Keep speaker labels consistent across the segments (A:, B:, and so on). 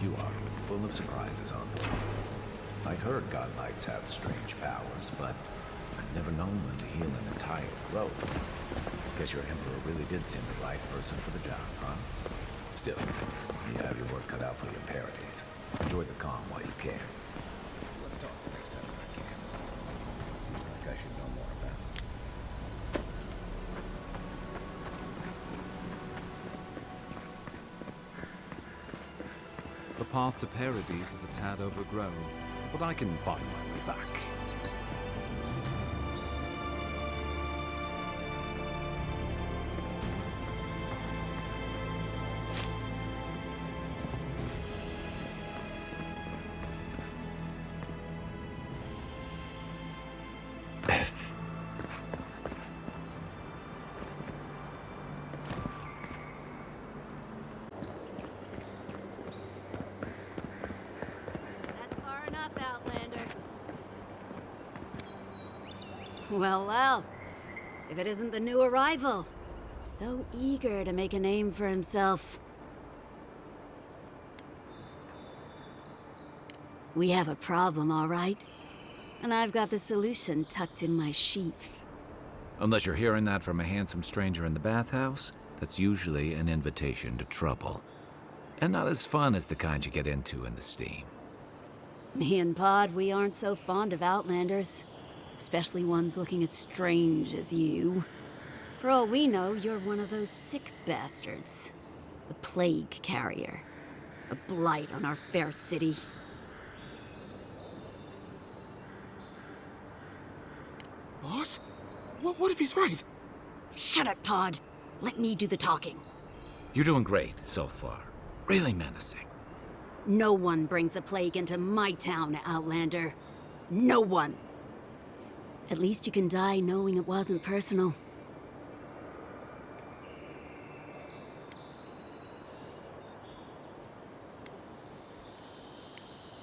A: You are full of surprises, aren't you? I'd heard godlights have strange powers, but I'd never known one to heal an entire grove. Guess your emperor really did seem the right person for the job, huh? Still, you have your work cut out for you, Paradise. Enjoy the calm while you can. Let's talk next time I can. Like I should know more about it.
B: The path to Paradise is a tad overgrown, but I can find my way back.
C: Well, if it isn't the new arrival. So eager to make a name for himself. We have a problem, all right? And I've got the solution tucked in my sheath.
A: Unless you're hearing that from a handsome stranger in the bathhouse, that's usually an invitation to trouble. And not as fun as the kind you get into in the steam.
C: Me and Pod, we aren't so fond of Outlanders. Especially ones looking as strange as you. For all we know, you're one of those sick bastards. A plague carrier. A blight on our fair city.
D: Boss? What if he's right?
C: Shut it, Pod. Let me do the talking.
A: You're doing great so far. Really menacing.
C: No one brings the plague into my town, Outlander. No one. At least you can die knowing it wasn't personal.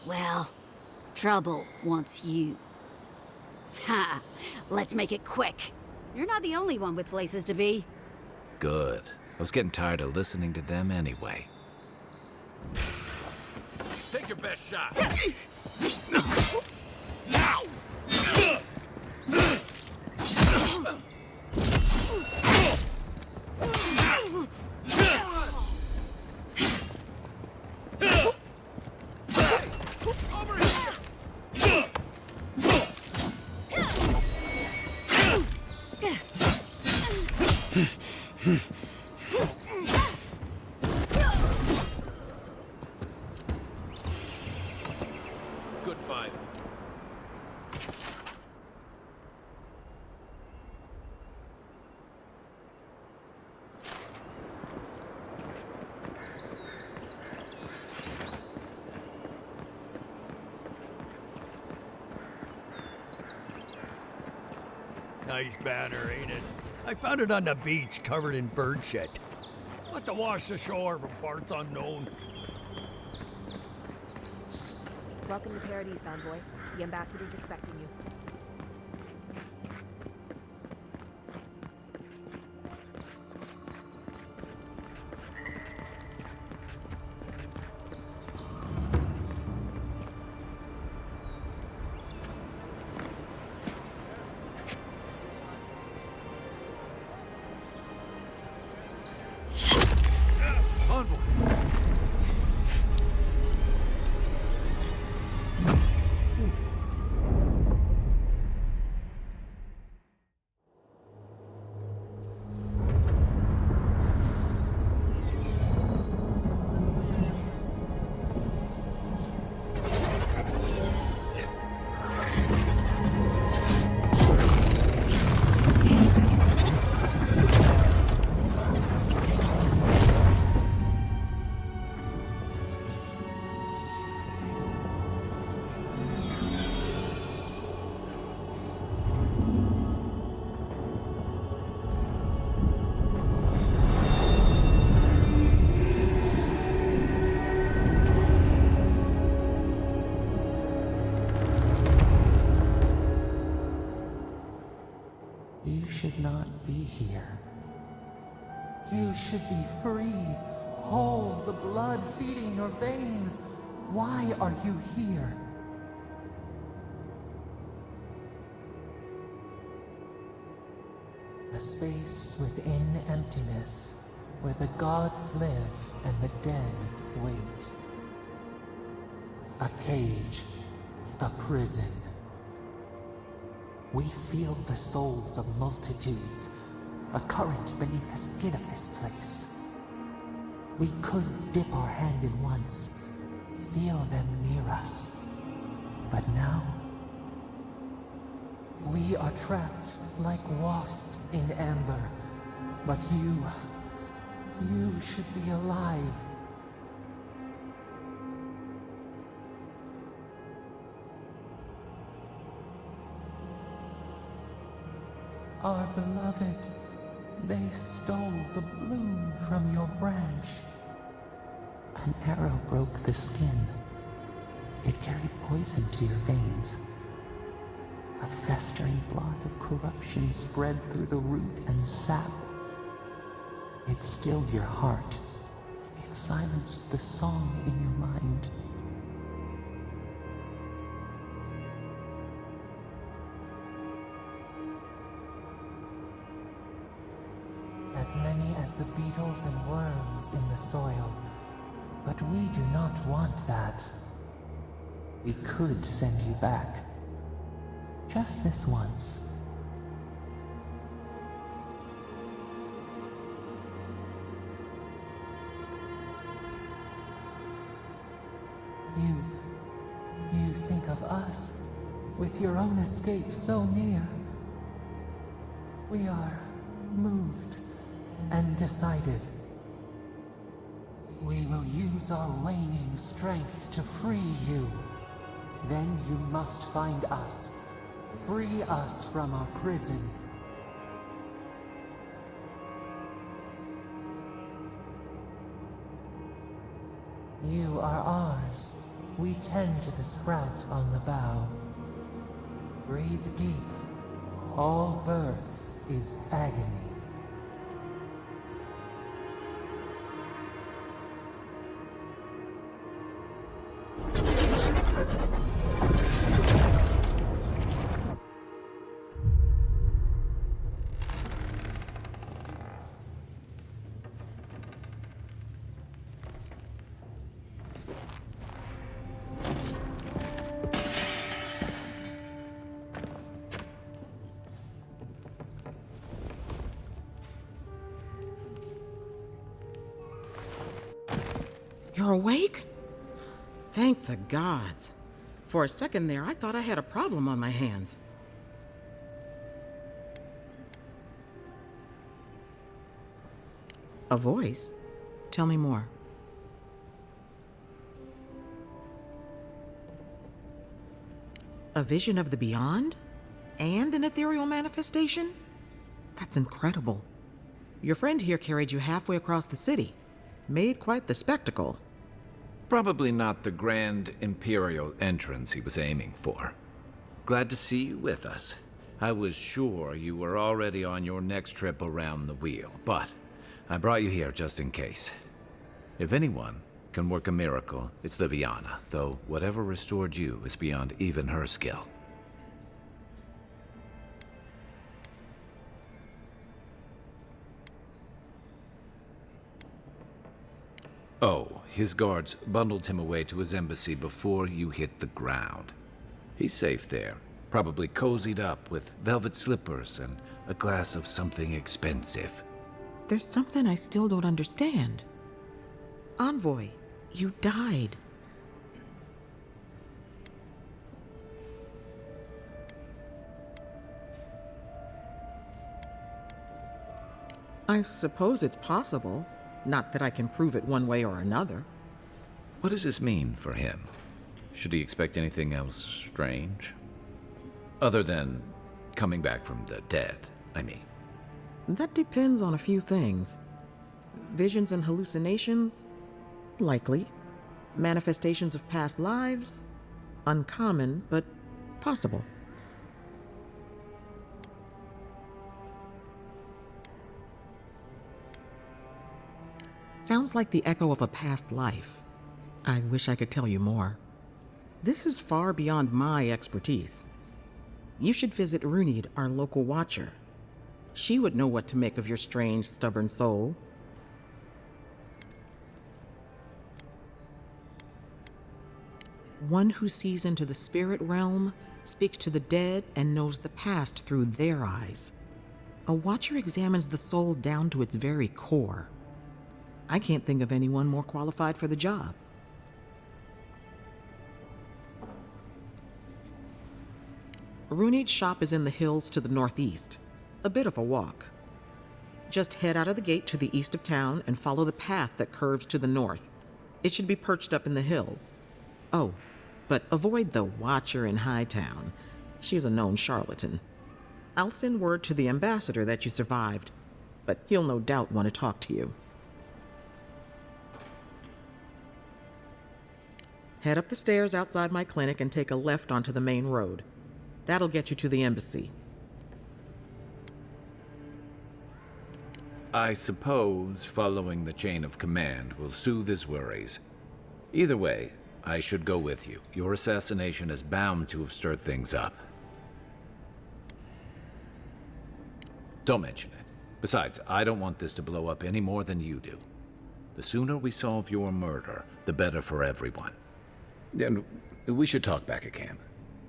C: Well, trouble wants you. Ha! Let's make it quick. You're not the only one with places to be.
A: Good. I was getting tired of listening to them anyway.
B: Take your best shot. Good fight.
E: Nice banner, ain't it? I found it on the beach, covered in bird shit. Must have washed ashore from parts unknown.
F: Welcome to Paradise, Envoy. The ambassador's expecting you.
B: Envoy!
G: You should not be here. You should be free, Hold the blood feeding your veins. Why are you here? A space within emptiness, where the gods live and the dead wait. A cage, a prison. We feel the souls of multitudes, a current beneath the skin of this place. We could dip our hand in once, feel them near us. But now, we are trapped like wasps in amber. But you should be alive. Our beloved, they stole the bloom from your branch. An arrow broke the skin. It carried poison to your veins. A festering blot of corruption spread through the root and sap. It stilled your heart. It silenced the song in your mind. As many as the beetles and worms in the soil. But we do not want that. We could send you back. Just this once. You think of us, with your own escape so near. We are moved and decided. We will use our waning strength to free you. Then you must find us. Free us from our prison. You are ours. We tend to the sprout on the bough. Breathe deep. All birth is agony.
H: You're awake? Thank the gods. For a second there, I thought I had a problem on my hands. A voice? Tell me more. A vision of the beyond? And an ethereal manifestation? That's incredible. Your friend here carried you halfway across the city. Made quite the spectacle.
A: Probably not the grand imperial entrance he was aiming for. Glad to see you with us. I was sure you were already on your next trip around the wheel, but I brought you here just in case. If anyone can work a miracle, it's Liviana, though whatever restored you is beyond even her skill. Oh, his guards bundled him away to his embassy before you hit the ground. He's safe there, probably cozied up with velvet slippers and a glass of something expensive.
H: There's something I still don't understand. Envoy, you died. I suppose it's possible. Not that I can prove it one way or another.
A: What does this mean for him? Should he expect anything else strange? Other than coming back from the dead, I mean.
H: That depends on a few things. Visions and hallucinations? Likely. Manifestations of past lives? Uncommon, but possible. Sounds like the echo of a past life. I wish I could tell you more. This is far beyond my expertise. You should visit Runid, our local watcher. She would know what to make of your strange, stubborn soul. One who sees into the spirit realm, speaks to the dead, and knows the past through their eyes. A watcher examines the soul down to its very core. I can't think of anyone more qualified for the job. Runid's shop is in the hills to the northeast. A bit of a walk. Just head out of the gate to the east of town and follow the path that curves to the north. It should be perched up in the hills. Oh, but avoid the Watcher in Hightown. She's a known charlatan. I'll send word to the ambassador that you survived, but he'll no doubt want to talk to you. Head up the stairs outside my clinic and take a left onto the main road. That'll get you to the embassy.
A: I suppose following the chain of command will soothe his worries. Either way, I should go with you. Your assassination is bound to have stirred things up. Don't mention it. Besides, I don't want this to blow up any more than you do. The sooner we solve your murder, the better for everyone. And we should talk back at camp.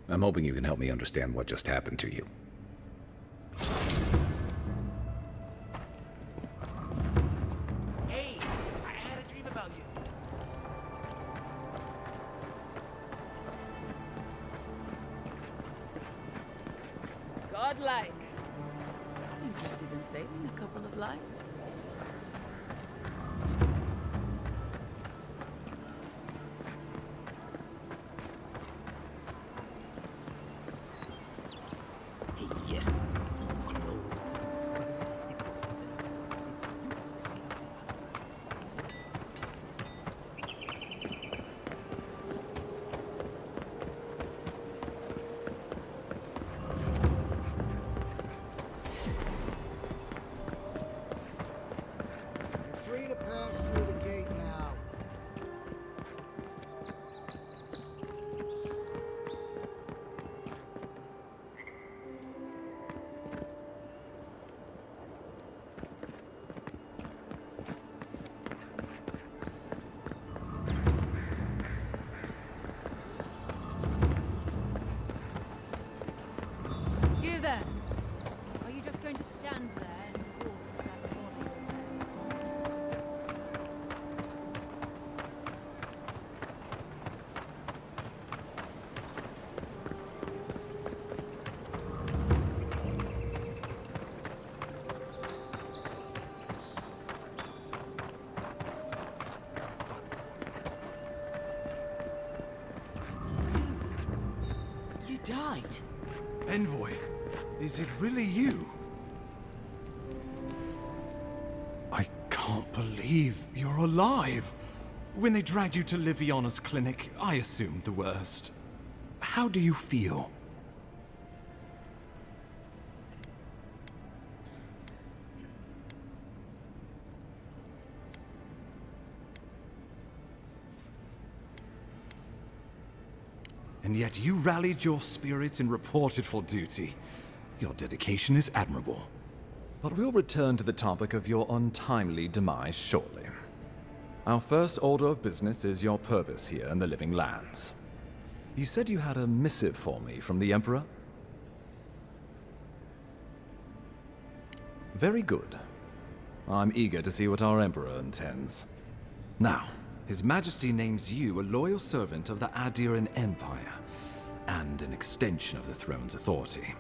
A: I'm hoping you can help me understand what just happened to you.
I: Hey, I had a dream about you.
J: Godlike. Interested in saving a couple of lives?
K: Free to pass through the gate now.
J: You there? Are you just going to stand there and call for that body?
K: You died.
L: Envoy, is it really you? I can't believe you're alive. When they dragged you to Liviana's clinic, I assumed the worst. How do you feel? And yet you rallied your spirits and reported for duty. Your dedication is admirable. But we'll return to the topic of your untimely demise shortly. Our first order of business is your purpose here in the Living Lands. You said you had a missive for me from the Emperor? Very good. I'm eager to see what our Emperor intends. Now, His Majesty names you a loyal servant of the Adiran Empire, and an extension of the throne's authority.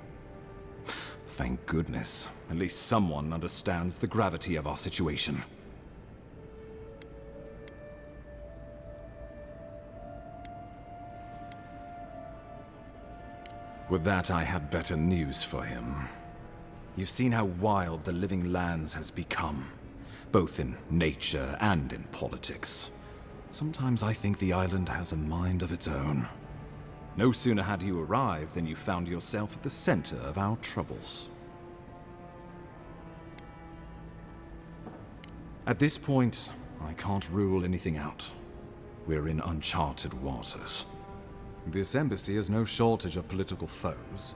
L: Thank goodness. At least someone understands the gravity of our situation. With that, I had better news for him. You've seen how wild the Living Lands has become, both in nature and in politics. Sometimes I think the island has a mind of its own. No sooner had you arrived than you found yourself at the center of our troubles. At this point, I can't rule anything out. We're in uncharted waters. This embassy has no shortage of political foes,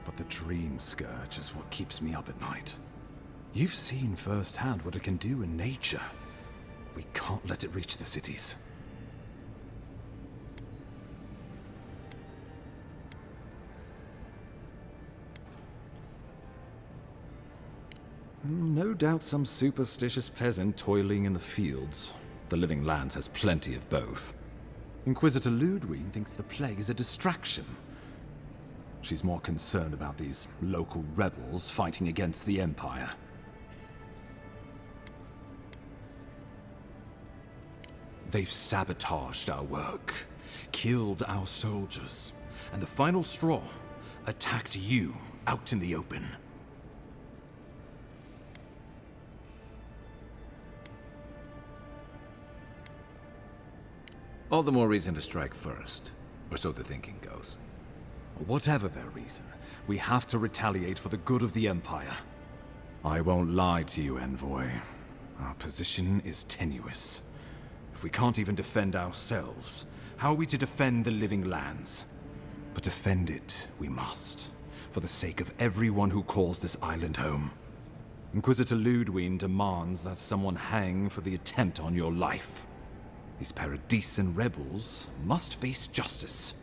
L: but the Dream Scourge is what keeps me up at night. You've seen firsthand what it can do in nature. We can't let it reach the cities. No doubt some superstitious peasant toiling in the fields. The Living Lands has plenty of both. Inquisitor Ludwig thinks the plague is a distraction. She's more concerned about these local rebels fighting against the Empire. They've sabotaged our work, killed our soldiers, and the final straw, attacked you out in the open.
A: All the more reason to strike first, or so the thinking goes.
L: Whatever their reason, we have to retaliate for the good of the Empire. I won't lie to you, Envoy. Our position is tenuous. If we can't even defend ourselves, how are we to defend the Living Lands? But defend it we must, for the sake of everyone who calls this island home. Inquisitor Ludwig demands that someone hang for the attempt on your life. These Paradisian rebels must face justice.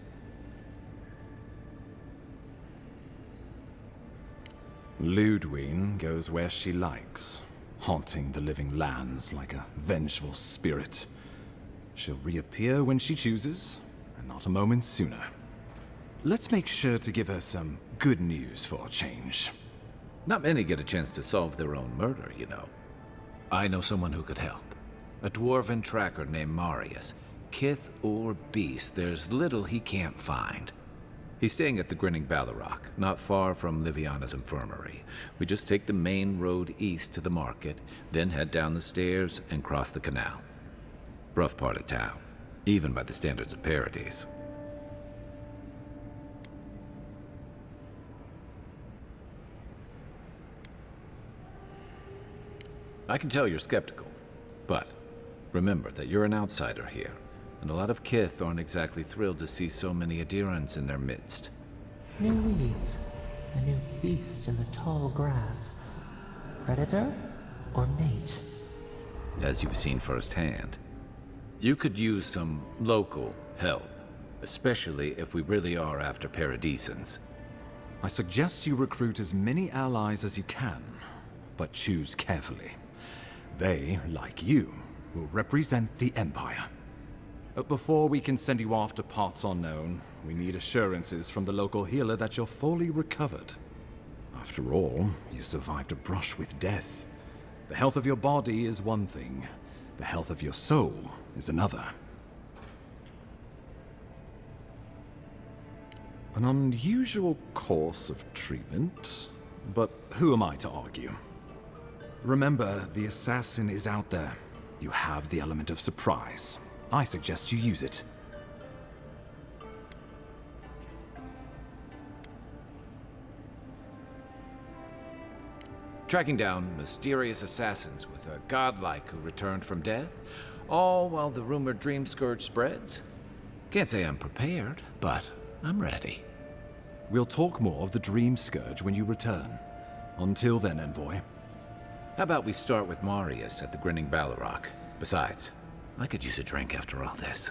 L: Ludwig goes where she likes, haunting the Living Lands like a vengeful spirit. She'll reappear when she chooses, and not a moment sooner. Let's make sure to give her some good news for a change.
A: Not many get a chance to solve their own murder, you know. I know someone who could help. A dwarven tracker named Marius. Kith or beast, there's little he can't find. He's staying at the Grinning Ballarrock, not far from Liviana's infirmary. We just take the main road east to the market, then head down the stairs and cross the canal. Rough part of town, even by the standards of Paradise. I can tell you're skeptical, but remember that you're an outsider here, and a lot of Kith aren't exactly thrilled to see so many adherents in their midst.
G: New weeds, a new beast in the tall grass. Predator or mate?
A: As you've seen firsthand. You could use some local help, especially if we really are after Paradisans.
L: I suggest you recruit as many allies as you can, but choose carefully. They, like you, will represent the Empire. But before we can send you off to parts unknown, we need assurances from the local healer that you're fully recovered. After all, you survived a brush with death. The health of your body is one thing, the health of your soul is another. An unusual course of treatment, but who am I to argue? Remember, the assassin is out there. You have the element of surprise. I suggest you use it.
A: Tracking down mysterious assassins with a godlike who returned from death, all while the rumored Dream Scourge spreads. Can't say I'm prepared, but I'm ready.
L: We'll talk more of the Dream Scourge when you return. Until then, Envoy.
A: How about we start with Marius at the Grinning Ballarrock? Besides, I could use a drink after all this.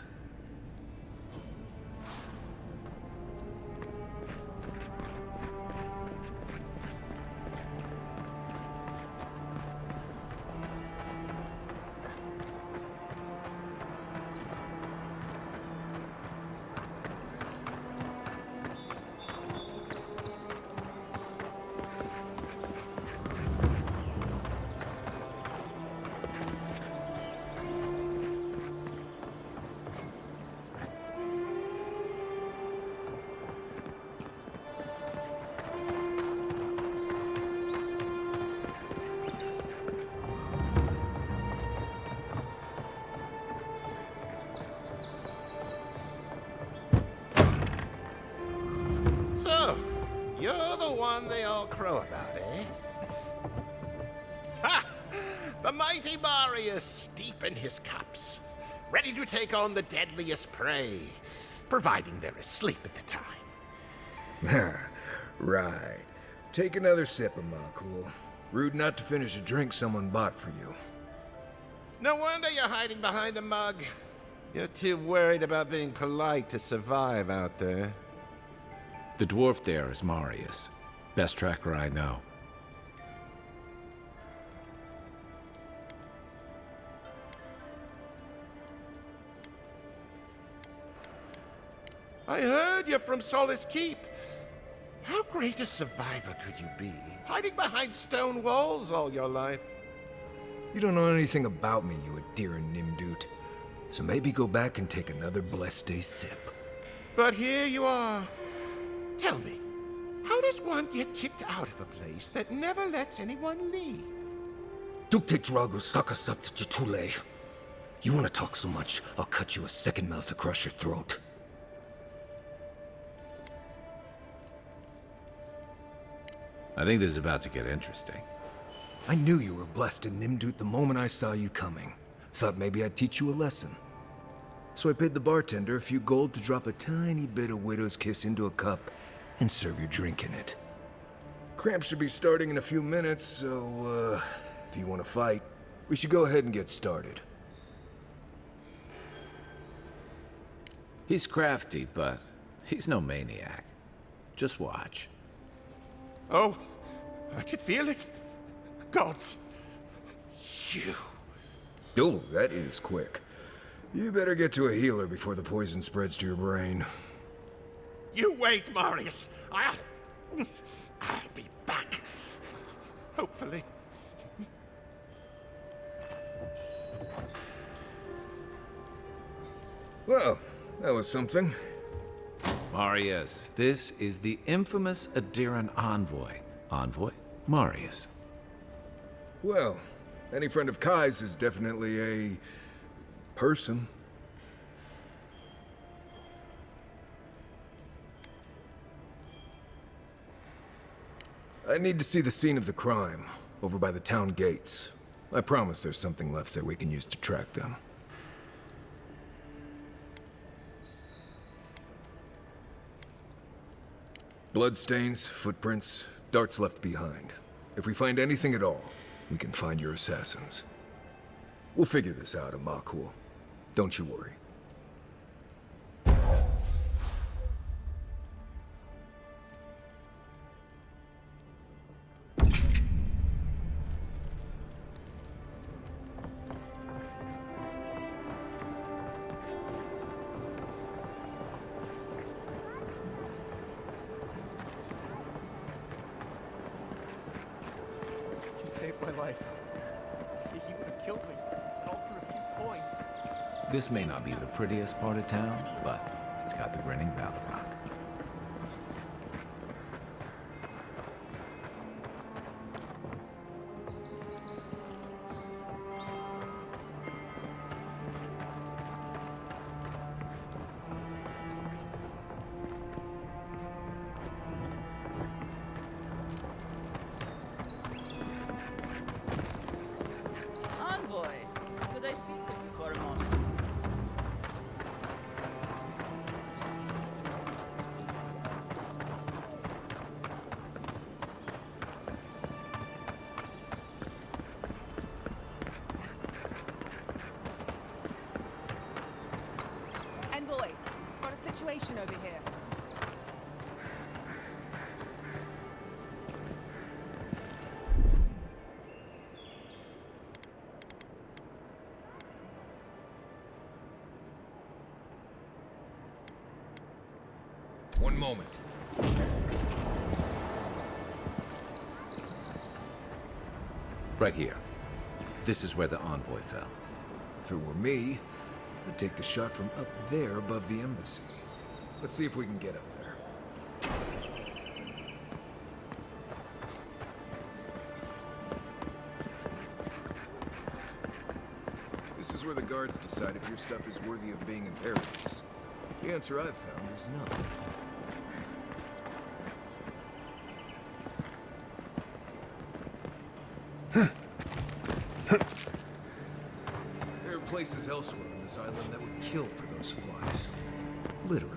M: You're the one they all crow about, eh? Ha! The mighty Marius, deep in his cups, ready to take on the deadliest prey, providing they're asleep at the time.
N: Right. Take another sip of Makul. Rude not to finish a drink someone bought for you.
M: No wonder you're hiding behind a mug. You're too worried about being polite to survive out there.
A: The dwarf there is Marius. Best tracker I know.
M: I heard you're from Solace Keep. How great a survivor could you be, hiding behind stone walls all your life?
N: You don't know anything about me, you Acer Nitro. So maybe go back and take another blessed day sip.
M: But here you are. Tell me, how does one get kicked out of a place that never lets anyone leave?
N: Dukte Drago Sakasaptitule. You want to talk so much, I'll cut you a second mouth across your throat.
A: I think this is about to get interesting.
N: I knew you were blessed in Nimdut the moment I saw you coming. Thought maybe I'd teach you a lesson. So I paid the bartender a few gold to drop a tiny bit of Widow's Kiss into a cup and serve your drink in it. Cramps should be starting in a few minutes, so, if you want to fight, we should go ahead and get started.
A: He's crafty, but he's no maniac. Just watch.
M: Oh, I can feel it. Gods, you.
N: Oh, that is quick. You better get to a healer before the poison spreads to your brain.
M: You wait, Marius. I'll be back. Hopefully.
N: Well, that was something.
A: Marius, this is the infamous Adiran envoy. Envoy? Marius.
N: Well, any friend of Kai's is definitely a person. I need to see the scene of the crime, over by the town gates. I promise there's something left there we can use to track them. Bloodstains, footprints, darts left behind. If we find anything at all, we can find your assassins. We'll figure this out, Makul. Don't you worry.
D: You saved my life. He would have killed me, and all for a few coins.
A: This may not be the prettiest part of town, but it's got the grinning Battle Rock.
O: Envoy, could I speak with you for a moment?
F: Envoy, got a situation over here.
N: One moment.
A: Right here. This is where the envoy fell.
N: If it were me, I'd take the shot from up there above the embassy. Let's see if we can get up there. This is where the guards decide if your stuff is worthy of being in paradise. The answer I've found is no. places elsewhere on this island that would kill for those supplies. Literally.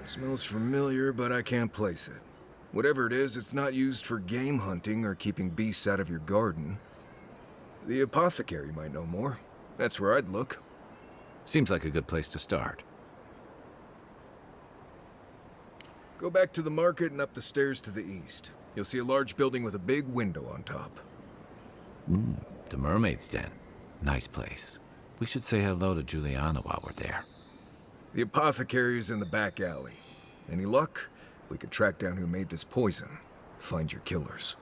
N: Smells familiar, but I can't place it. Whatever it is, it's not used for game hunting or keeping beasts out of your garden. The apothecary might know more. That's where I'd look.
A: Seems like a good place to start.
N: Go back to the market and up the stairs to the east. You'll see a large building with a big window on top.
A: The Mermaid's Den. Nice place. We should say hello to Juliana while we're there.
N: The apothecary is in the back alley. Any luck? We could track down who made this poison. Find your killers.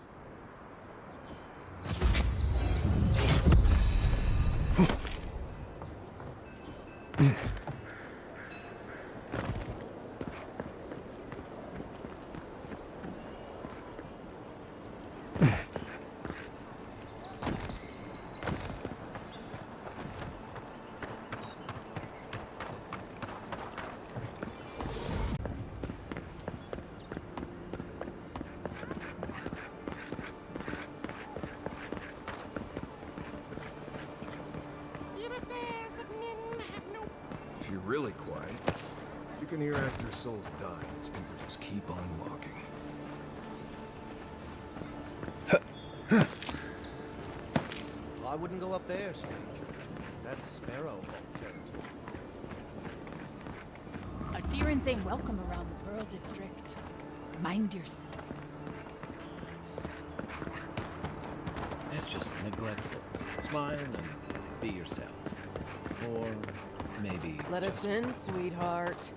N: If you're really quiet, you can hear after souls die as people just keep on walking.
P: Well, I wouldn't go up there, stranger. That's Sparrow territory.
J: Adherents ain't welcome around the Pearl District. Mind yourself.
A: That's just neglectful. Smile and be yourself. Or maybe
O: Let us in, sweetheart.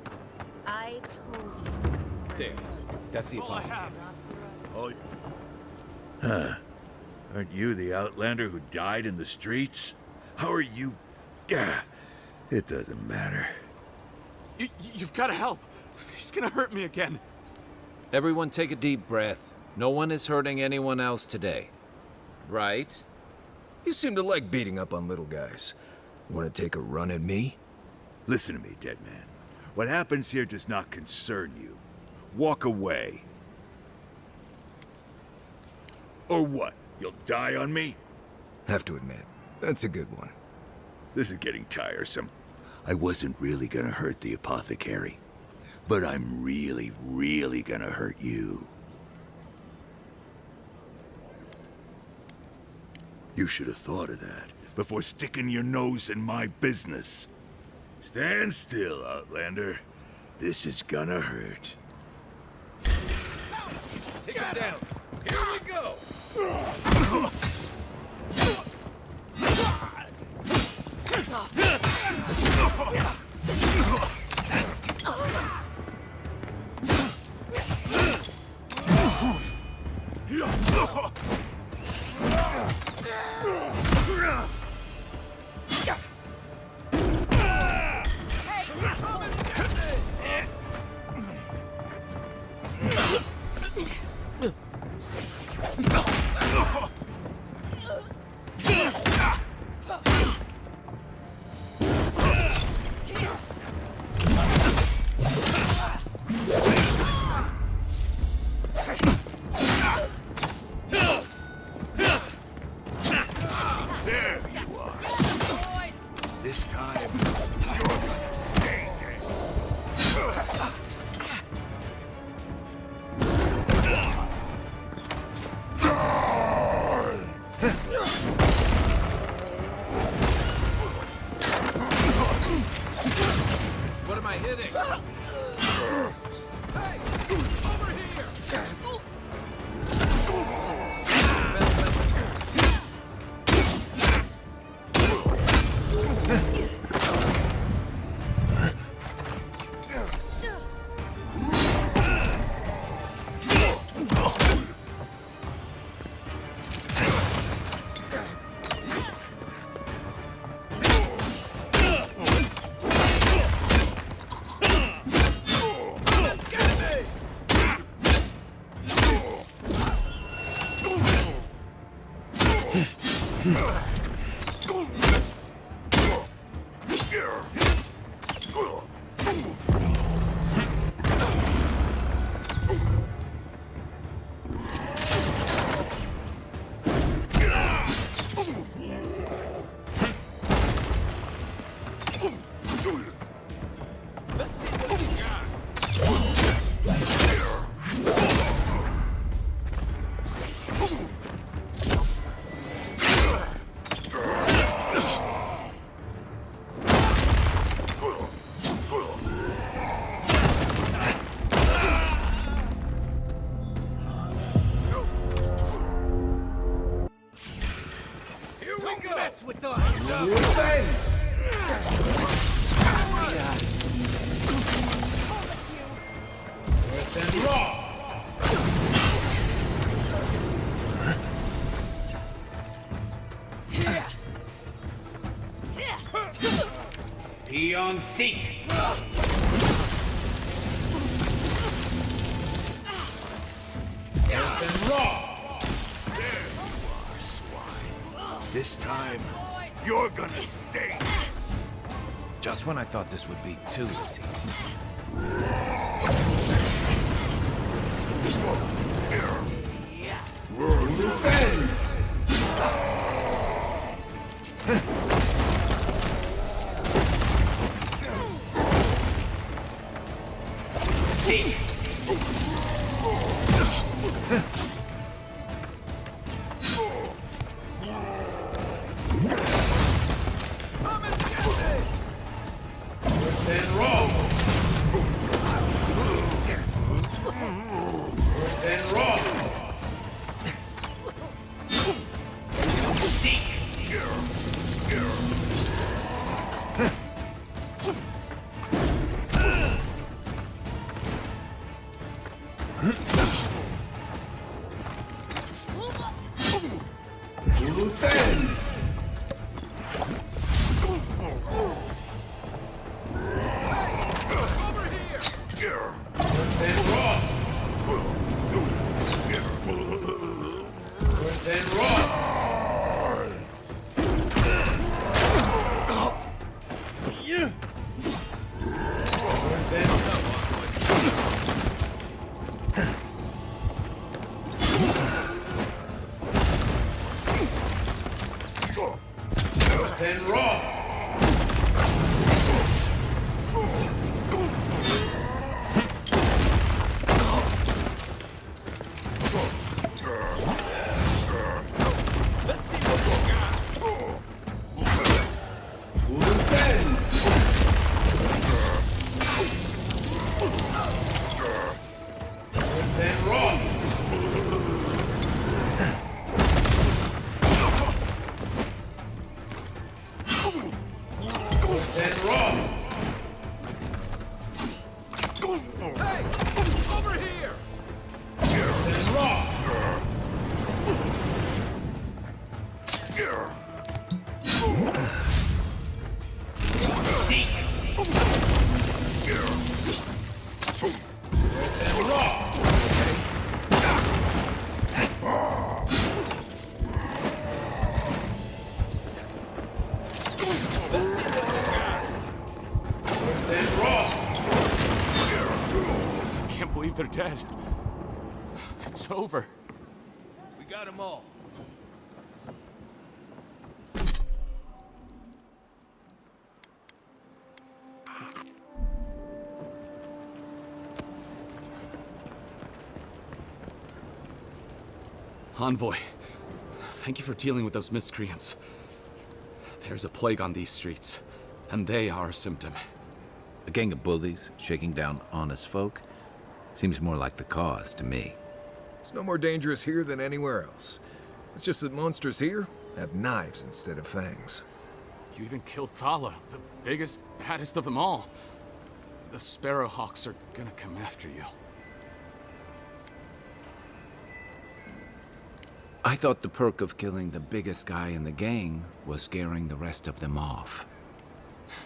F: I told you.
A: That's the apothecary.
Q: Oh, huh. Aren't you the outlander who died in the streets? How are you? It doesn't matter.
I: You've got to help. He's gonna hurt me again.
A: Everyone take a deep breath. No one is hurting anyone else today. Right?
N: You seem to like beating up on little guys. Want to take a run at me?
Q: Listen to me, dead man. What happens here does not concern you. Walk away. Or what? You'll die on me?
N: Have to admit, that's a good one.
Q: This is getting tiresome. I wasn't really gonna hurt the apothecary. But I'm really, really gonna hurt you. You should have thought of that before sticking your nose in my business. Stand still, Outlander. This is gonna hurt.
E: Take him down. Here we go.
A: What am I hitting? Hey! Over here!
I: With us.
R: Be on seek. Earth and raw.
Q: This time, you're gonna stay.
A: Just when I thought this would be too easy.
R: Defend. Seek.
S: They're dead. It's over.
I: We got them all.
S: Envoy, thank you for dealing with those miscreants. There's a plague on these streets, and they are a symptom.
A: A gang of bullies shaking down honest folk? Seems more like the cause to me.
N: It's no more dangerous here than anywhere else. It's just that monsters here have knives instead of fangs.
S: You even killed Thala, the biggest, baddest of them all. The Sparrowhawks are gonna come after you.
A: I thought the perk of killing the biggest guy in the gang was scaring the rest of them off.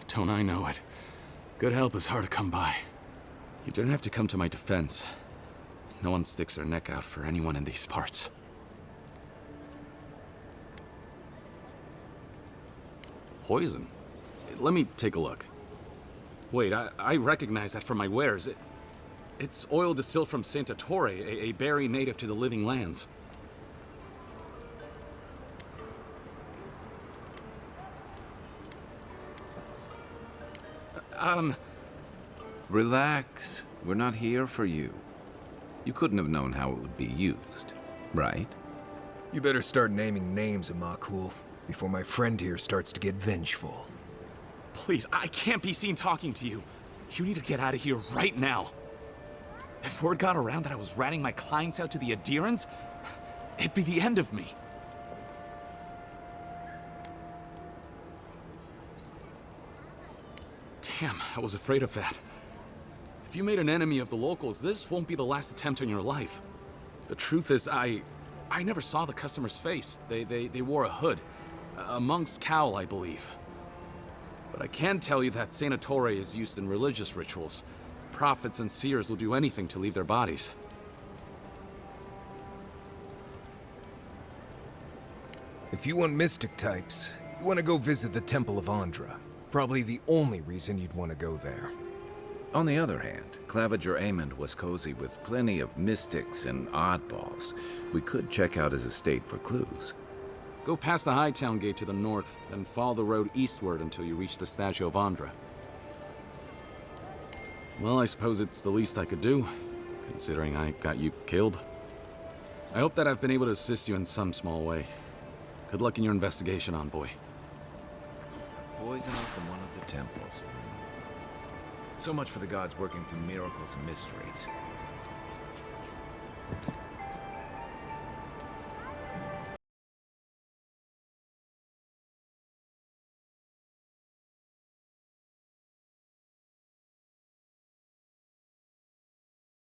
S: Don't I know it? Good help is hard to come by. You didn't have to come to my defense. No one sticks their neck out for anyone in these parts. Poison? Let me take a look. Wait, I recognize that from my wares. It's oil distilled from Santa Torre, a berry native to the Living Lands.
A: Relax. We're not here for you. You couldn't have known how it would be used, right?
N: You better start naming names, Amakul, before my friend here starts to get vengeful.
S: Please, I can't be seen talking to you. You need to get out of here right now. If word got around that I was ratting my clients out to the Adherents, it'd be the end of me. Damn, I was afraid of that. If you made an enemy of the locals, this won't be the last attempt on your life. The truth is, I never saw the customer's face. They wore a hood. A monk's cowl, I believe. But I can tell you that Santa Torre is used in religious rituals. Prophets and seers will do anything to leave their bodies.
N: If you want mystic types, you want to go visit the Temple of Andra. Probably the only reason you'd want to go there.
A: On the other hand, Claviger Amond was cozy with plenty of mystics and oddballs. We could check out his estate for clues.
S: Go past the Hightown Gate to the north, then follow the road eastward until you reach the statue of Andra. Well, I suppose it's the least I could do, considering I got you killed. I hope that I've been able to assist you in some small way. Good luck in your investigation, Envoy.
A: Poison from one of the temples. So much for the gods working through miracles and mysteries.